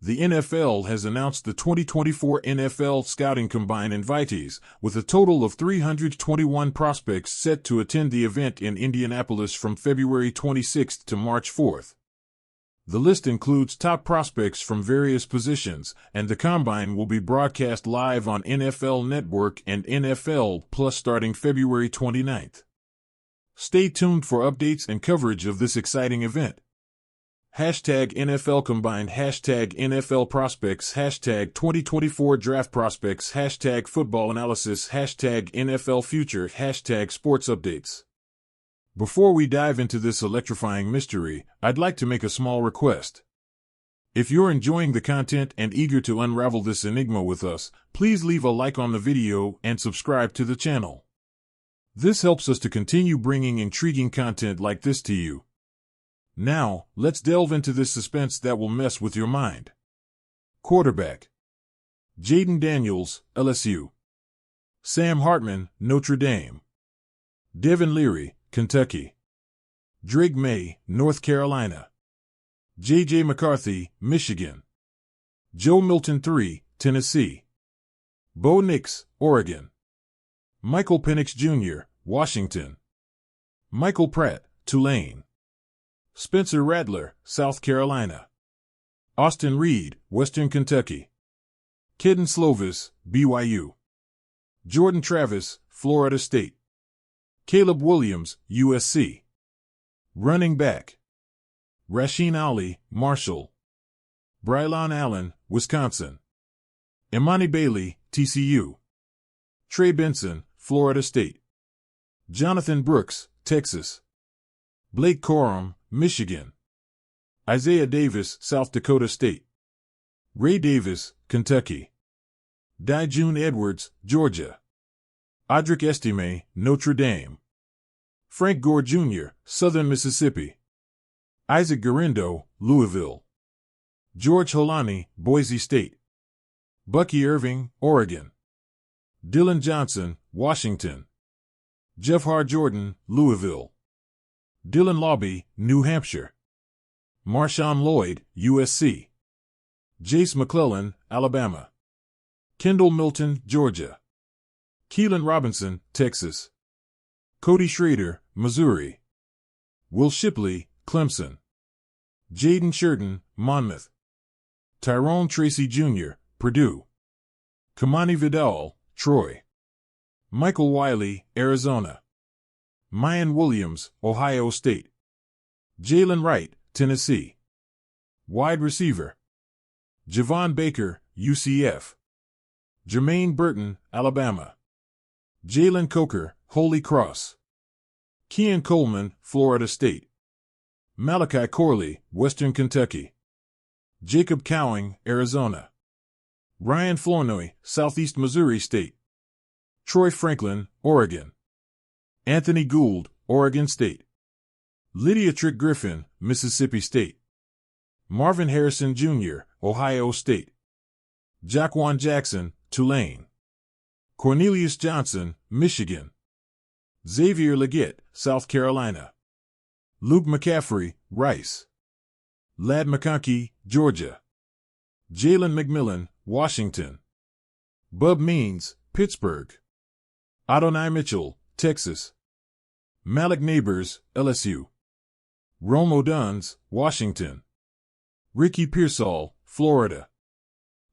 The NFL has announced the 2024 NFL Scouting Combine invitees, with a total of 321 prospects set to attend the event in Indianapolis from February 26 to March 4. The list includes top prospects from various positions, and the Combine will be broadcast live on NFL Network and NFL Plus starting February 29. Stay tuned for updates and coverage of this exciting event. Hashtag NFL Combine, hashtag NFL Prospects, hashtag 2024 Draft Prospects, hashtag Football Analysis, hashtag NFL Future, hashtag Sports Updates. Before we dive into this electrifying mystery, I'd like to make a small request. If you're enjoying the content and eager to unravel this enigma with us, please leave a like on the video and subscribe to the channel. This helps us to continue bringing intriguing content like this to you. Now, let's delve into this suspense that will mess with your mind. Quarterback: Jayden Daniels, LSU. Sam Hartman, Notre Dame. Devin Leary, Kentucky. Drake May, North Carolina. J.J. McCarthy, Michigan. Joe Milton III, Tennessee. Bo Nix, Oregon. Michael Penix Jr., Washington. Michael Pratt, Tulane. Spencer Rattler, South Carolina. Austin Reed, Western Kentucky. Kedon Slovis, BYU. Jordan Travis, Florida State. Caleb Williams, USC. Running back: Rasheen Ali, Marshall. Brylon Allen, Wisconsin. Imani Bailey, TCU. Trey Benson, Florida State. Jonathan Brooks, Texas. Blake Corum, Michigan. Isaiah Davis, South Dakota State. Ray Davis, Kentucky. Dijun Edwards, Georgia. Audric Estime, Notre Dame. Frank Gore Jr., Southern Mississippi. Isaac Garindo, Louisville. George Holani, Boise State. Bucky Irving, Oregon. Dylan Johnson, Washington. Jeffar Jordan, Louisville. Dylan Lobby, New Hampshire. Marshawn Lloyd, USC. Jace McClellan, Alabama. Kendall Milton, Georgia. Keelan Robinson, Texas. Cody Schrader, Missouri. Will Shipley, Clemson. Jaden Sheridan, Monmouth. Tyrone Tracy Jr., Purdue. Kamani Vidal, Troy. Michael Wiley, Arizona. Mayan Williams, Ohio State. Jalen Wright, Tennessee. Wide receiver: Javon Baker, UCF. Jermaine Burton, Alabama. Jalen Coker, Holy Cross. Kean Coleman, Florida State. Malachi Corley, Western Kentucky. Jacob Cowing, Arizona. Ryan Flournoy, Southeast Missouri State. Troy Franklin, Oregon. Anthony Gould, Oregon State. Lydia Trick Griffin, Mississippi State. Marvin Harrison Jr., Ohio State. Jaquan Jackson, Tulane. Cornelius Johnson, Michigan. Xavier Leggett, South Carolina. Luke McCaffrey, Rice. Ladd McConkey, Georgia. Jalen McMillan, Washington. Bub Means, Pittsburgh. Adonai Mitchell, Texas. Malik Neighbors, LSU. Rome Oduns, Washington. Ricky Pearsall, Florida.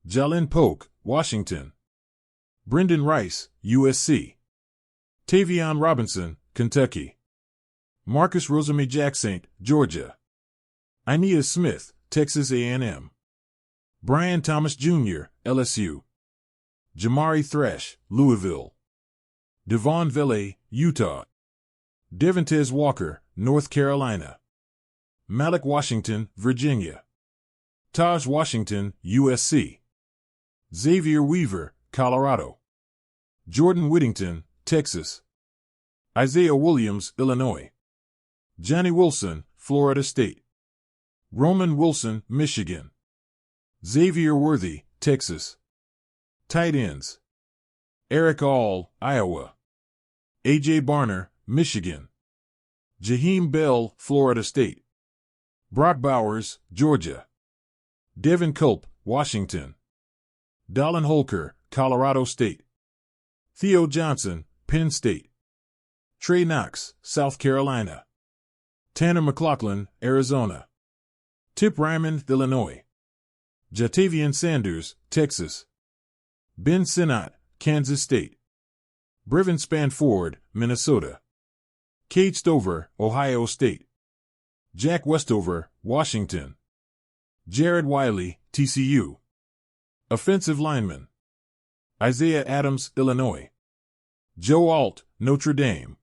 Jalen Polk, Washington. Brendan Rice, USC. Tavion Robinson, Kentucky. Marcus Rosemy Jacksaint, Georgia. Ainias Smith, Texas A&M. Brian Thomas Jr., LSU. Jamari Thrash, Louisville. Devon Vele, Utah. Devontae Walker, North Carolina. Malik Washington, Virginia. Taj Washington, USC. Xavier Weaver, Colorado. Jordan Whittington, Texas. Isaiah Williams, Illinois. Johnny Wilson, Florida State. Roman Wilson, Michigan. Xavier Worthy, Texas. Tight ends: Eric All, Iowa. A.J. Barner, Michigan. Jaheim Bell, Florida State. Brock Bowers, Georgia. Devin Culp, Washington. Dallin Holker, Colorado State. Theo Johnson, Penn State. Trey Knox, South Carolina. Tanner McLaughlin, Arizona. Tip Ryman, Illinois. Jatavian Sanders, Texas. Ben Sinnott, Kansas State. Brevin Spanford, Minnesota. Cade Stover, Ohio State. Jack Westover, Washington. Jared Wiley, TCU. Offensive lineman. Isaiah Adams, Illinois. Joe Alt, Notre Dame.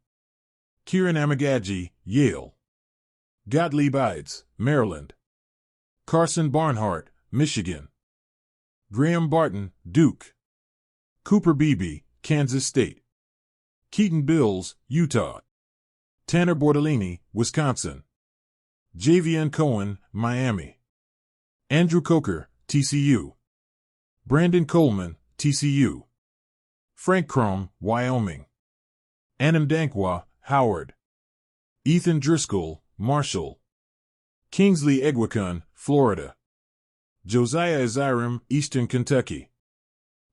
Kieran Amagaji, Yale. Gottlieb Ides, Maryland. Carson Barnhart, Michigan. Graham Barton, Duke. Cooper Beebe, Kansas State. Keaton Bills, Utah. Tanner Bordellini, Wisconsin. Javian Cohen, Miami. Andrew Coker, TCU. Brandon Coleman, TCU. Frank Crum, Wyoming. Anam Dankwa, Howard. Ethan Driscoll, Marshall. Kingsley Egwakun, Florida. Josiah Aziram, Eastern Kentucky.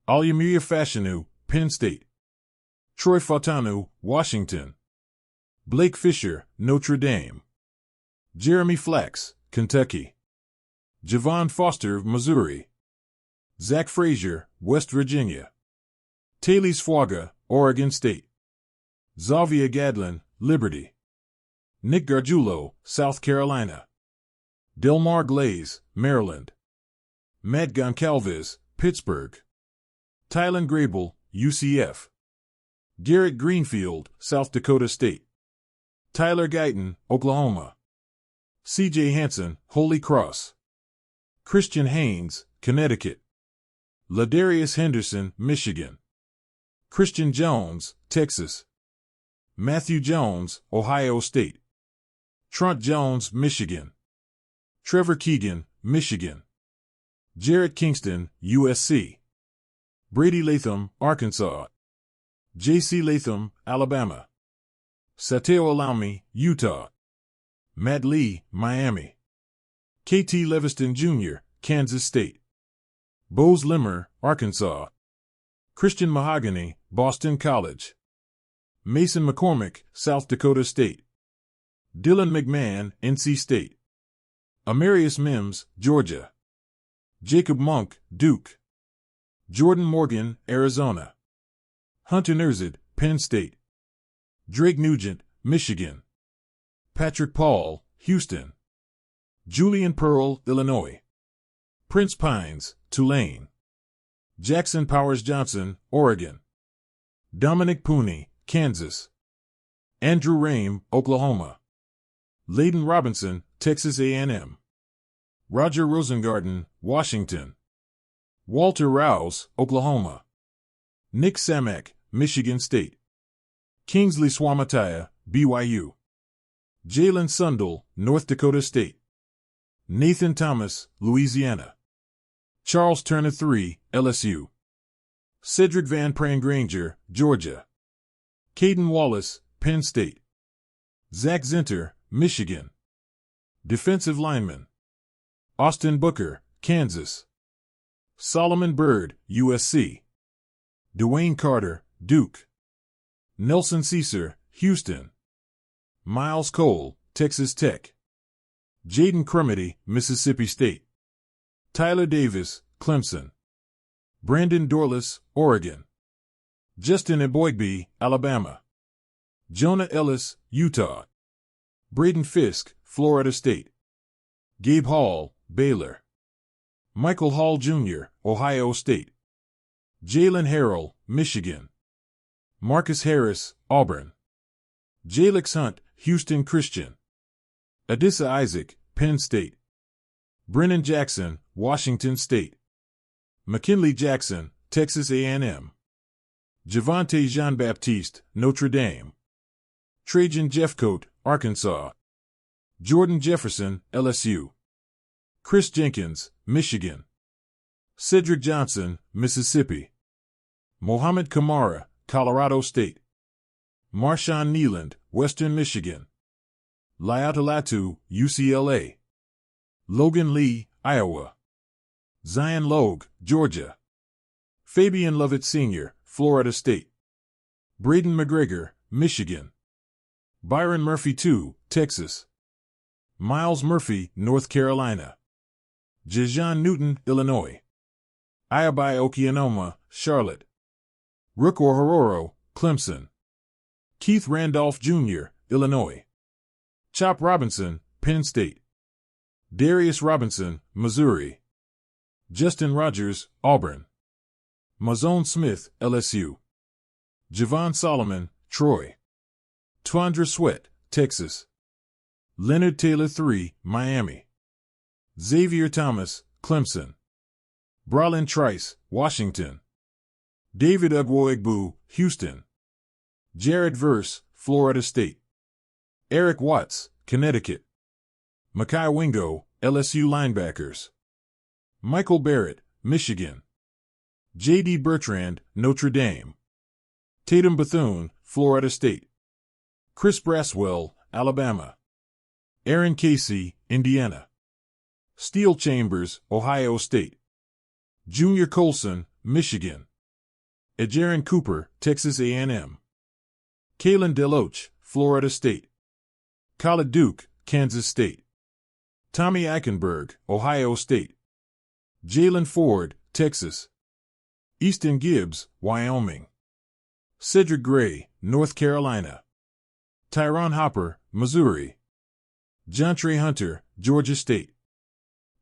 Alyamia Fashanu, Penn State. Troy Fautanu, Washington. Blake Fisher, Notre Dame. Jeremy Flax, Kentucky. Javon Foster, Missouri. Zach Frazier, West Virginia. Taylor Swaga, Oregon State. Xavier Gadlin, Liberty. Nick Gargiulo, South Carolina. Delmar Glaze, Maryland. Matt Goncalves, Pittsburgh. Tylen Grable, UCF. Garrett Greenfield, South Dakota State. Tyler Guyton, Oklahoma. C.J. Hansen, Holy Cross. Christian Haynes, Connecticut. Ladarius Henderson, Michigan. Christian Jones, Texas. Matthew Jones, Ohio State. Trent Jones, Michigan. Trevor Keegan, Michigan. Jarrett Kingston, USC. Brady Latham, Arkansas. J.C. Latham, Alabama. Sateo Alami, Utah. Matt Lee, Miami. K.T. Leviston Jr., Kansas State. Bose Limmer, Arkansas. Christian Mahogany, Boston College. Mason McCormick, South Dakota State. Dylan McMahon, NC State. Amarius Mims, Georgia. Jacob Monk, Duke. Jordan Morgan, Arizona. Hunter Nerzid, Penn State. Drake Nugent, Michigan. Patrick Paul, Houston. Julian Pearl, Illinois. Prince Pines, Tulane. Jackson Powers Johnson, Oregon. Dominic Pooney, Kansas. Andrew Rame, Oklahoma. Layden Robinson, Texas A&M. Roger Rosengarten, Washington. Walter Rouse, Oklahoma. Nick Samak, Michigan State. Kingsley Swamataya, BYU. Jalen Sundell, North Dakota State. Nathan Thomas, Louisiana. Charles Turner III, LSU. Cedric Van Prangranger, Georgia. Caden Wallace, Penn State. Zach Zinter, Michigan. Defensive lineman. Austin Booker, Kansas. Solomon Byrd, USC. Dwayne Carter, Duke. Nelson Caesar, Houston. Miles Cole, Texas Tech. Jaden Crumity, Mississippi State. Tyler Davis, Clemson. Brandon Dorless, Oregon. Justin Eboigbe, Alabama. Jonah Ellis, Utah. Braden Fisk, Florida State. Gabe Hall, Baylor. Michael Hall Jr., Ohio State. Jalen Harrell, Michigan. Marcus Harris, Auburn. Jalix Hunt, Houston Christian. Adissa Isaac, Penn State. Brennan Jackson, Washington State. McKinley Jackson, Texas A&M. Javante Jean-Baptiste, Notre Dame. Trajan Jeffcoat, Arkansas. Jordan Jefferson, LSU. Chris Jenkins, Michigan. Cedric Johnson, Mississippi. Mohamed Kamara, Colorado State. Marshawn Neeland, Western Michigan. Laiatalatu, UCLA. Logan Lee, Iowa. Zion Logue, Georgia. Fabian Lovett Sr., Florida State. Braden McGregor, Michigan. Byron Murphy II, Texas. Miles Murphy, North Carolina. Jajon Newton, Illinois. Ayabai Okianoma, Charlotte. Rooker Hororo, Clemson. Keith Randolph Jr., Illinois. Chop Robinson, Penn State. Darius Robinson, Missouri. Justin Rogers, Auburn. Mazone Smith, LSU. Javon Solomon, Troy. Twandra Sweat, Texas. Leonard Taylor III, Miami. Xavier Thomas, Clemson. Bralin Trice, Washington. David Ugwoegbu, Houston. Jared Verse, Florida State. Eric Watts, Connecticut. Makai Wingo, LSU linebackers. Michael Barrett, Michigan. J.D. Bertrand, Notre Dame. Tatum Bethune, Florida State. Chris Braswell, Alabama. Aaron Casey, Indiana. Steele Chambers, Ohio State. Junior Colson, Michigan. Ejaron Cooper, Texas A&M. Kalen DeLoach, Florida State. Khalid Duke, Kansas State. Tommy Eichenberg, Ohio State. Jalen Ford, Texas. Easton Gibbs, Wyoming. Cedric Gray, North Carolina. Tyron Hopper, Missouri. Jontre Hunter, Georgia State.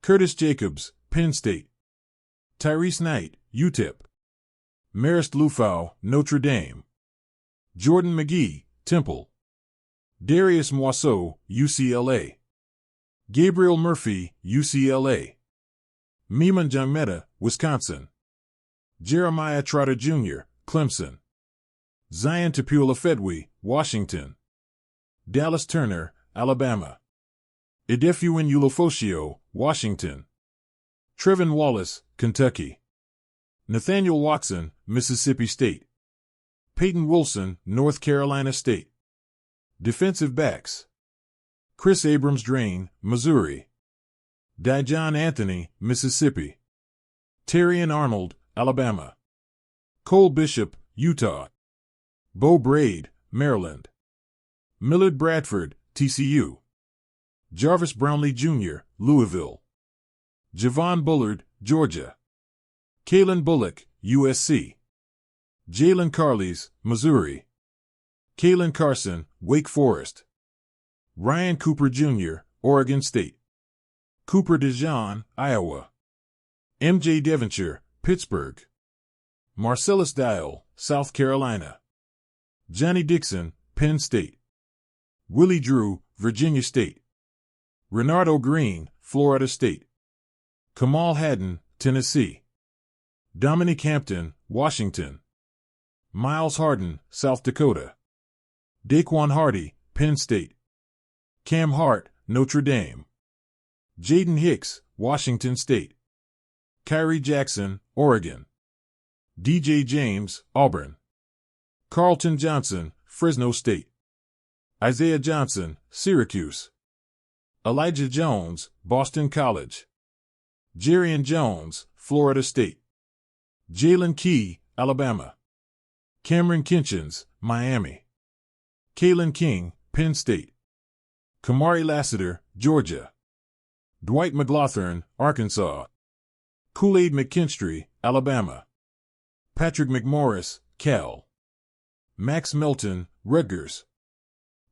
Curtis Jacobs, Penn State. Tyrese Knight, UTEP. Marist Lufau, Notre Dame. Jordan McGee, Temple. Darius Moisseau, UCLA. Gabriel Murphy, UCLA. Miman Jangmeta, Wisconsin. Jeremiah Trotter Jr., Clemson. Zion Tapula Fedwe, Washington. Dallas Turner, Alabama. Idefuin Ulofosio, Washington. Trevin Wallace, Kentucky. Nathaniel Watson, Mississippi State. Peyton Wilson, North Carolina State. Defensive backs. Chris Abrams Drain, Missouri. Dijon Anthony, Mississippi. Terrian Arnold, Alabama. Cole Bishop, Utah. Bo Braid, Maryland. Millard Bradford, TCU. Jarvis Brownlee Jr., Louisville. Javon Bullard, Georgia. Kalen Bullock, USC. Jalen Carleys, Missouri. Kalen Carson, Wake Forest. Ryan Cooper Jr., Oregon State. Cooper DeJean, Iowa. MJ Devonshire, Pittsburgh. Marcellus Dial, South Carolina. Johnny Dixon, Penn State. Willie Drew, Virginia State. Renardo Green, Florida State. Kamal Haddon, Tennessee. Dominic Hampton, Washington. Miles Harden, South Dakota. Daquan Hardy, Penn State. Cam Hart, Notre Dame. Jaden Hicks, Washington State. Kyrie Jackson, Oregon. DJ James, Auburn. Carlton Johnson, Fresno State. Isaiah Johnson, Syracuse. Elijah Jones, Boston College. Jerian Jones, Florida State. Jalen Key, Alabama. Cameron Kinchins, Miami. Kalen King, Penn State. Kamari Lassiter, Georgia. Dwight McLaughlin, Arkansas. Kool-Aid McKinstry, Alabama. Patrick McMorris, Cal. Max Melton, Rutgers.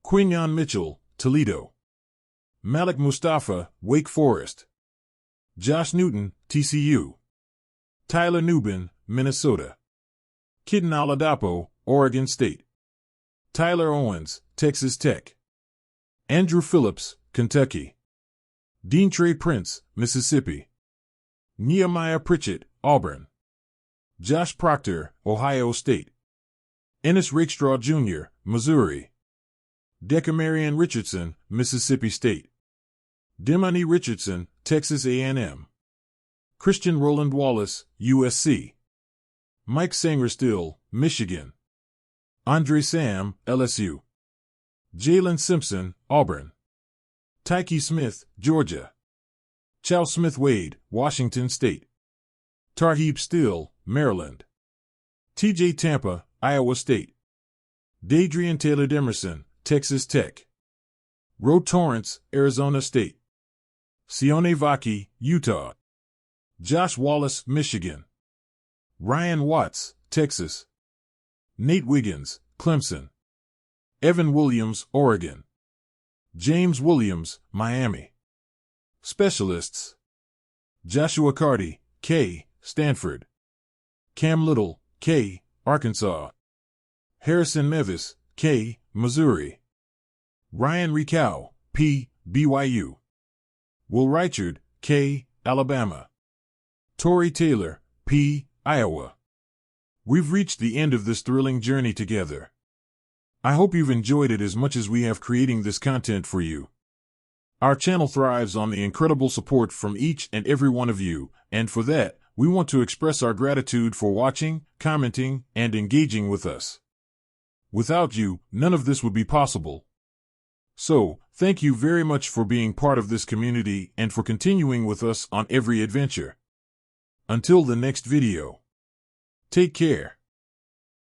Quinyon Mitchell, Toledo. Malik Mustafa, Wake Forest. Josh Newton, TCU. Tyler Newbin, Minnesota. Kitten Oladapo, Oregon State. Tyler Owens, Texas Tech. Andrew Phillips, Kentucky. Dean Trey Prince, Mississippi. Nehemiah Pritchett, Auburn. Josh Proctor, Ohio State. Ennis Rakestraw Jr., Missouri. Decamarion Richardson, Mississippi State. Demani Richardson, Texas A&M. Christian Roland Wallace, USC. Mike Sangerstill, Michigan. Andre Sam, LSU. Jalen Simpson, Auburn. Tyke Smith, Georgia. Chow Smith Wade, Washington State. Tarheeb Still, Maryland. T.J. Tampa, Iowa State. Dadrian Taylor Demerson, Texas Tech. Ro Torrance, Arizona State. Sione Vaki, Utah. Josh Wallace, Michigan. Ryan Watts, Texas. Nate Wiggins, Clemson. Evan Williams, Oregon. James Williams, Miami. Specialists: Joshua Carty, K., Stanford. Cam Little, K., Arkansas. Harrison Mevis, K., Missouri. Ryan Ricow, P., BYU. Will Reichard, K., Alabama. Torrey Taylor, P., Iowa. We've reached the end of this thrilling journey together. I hope you've enjoyed it as much as we have creating this content for you. Our channel thrives on the incredible support from each and every one of you, and for that, we want to express our gratitude for watching, commenting, and engaging with us. Without you, none of this would be possible. So, thank you very much for being part of this community and for continuing with us on every adventure. Until the next video. Take care.